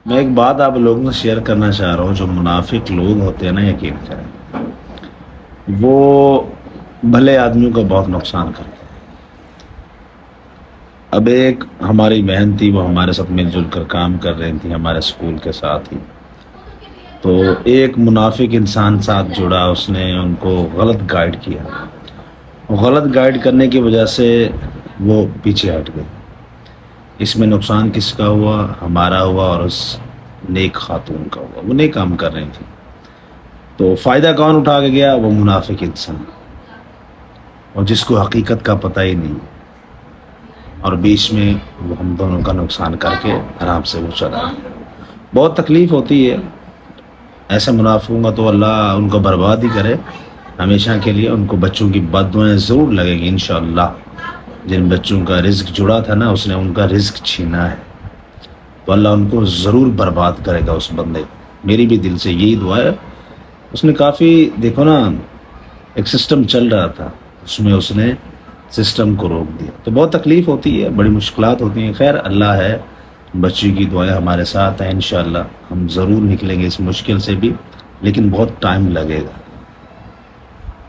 میں ایک بات آپ لوگوں سے شیئر کرنا چاہ رہا ہوں. جو منافق لوگ ہوتے ہیں نا، یقین کریں، وہ بھلے آدمیوں کا بہت نقصان کرتے ہیں. اب ایک ہماری بہن تھی، وہ ہمارے ساتھ مل جل کر کام کر رہی تھی، ہمارے اسکول کے ساتھ ہی. تو ایک منافق انسان ساتھ جڑا، اس نے ان کو غلط گائیڈ کیا. غلط گائیڈ کرنے کی وجہ سے وہ پیچھے ہٹ گئی. اس میں نقصان کس کا ہوا؟ ہمارا ہوا اور اس نیک خاتون کا ہوا. وہ نیک کام کر رہی تھی. تو فائدہ کون اٹھا کے گیا؟ وہ منافق انسان، اور جس کو حقیقت کا پتہ ہی نہیں. اور بیچ میں وہ ہم دونوں کا نقصان کر کے آرام سے وہ چلا. بہت تکلیف ہوتی ہے ایسے منافقوں کا. تو اللہ ان کو برباد ہی کرے ہمیشہ کے لیے. ان کو بچوں کی بد دعائیں ضرور لگیں گی انشاءاللہ. جن بچوں کا رزق جڑا تھا نا، اس نے ان کا رزق چھینا ہے، تو اللہ ان کو ضرور برباد کرے گا اس بندے کو. میری بھی دل سے یہی دعا ہے. اس نے کافی، دیکھو نا، ایک سسٹم چل رہا تھا، اس میں اس نے سسٹم کو روک دیا. تو بہت تکلیف ہوتی ہے، بڑی مشکلات ہوتی ہیں. خیر اللہ ہے، بچی کی دعائیں ہمارے ساتھ ہیں. انشاءاللہ ہم ضرور نکلیں گے اس مشکل سے بھی، لیکن بہت ٹائم لگے گا.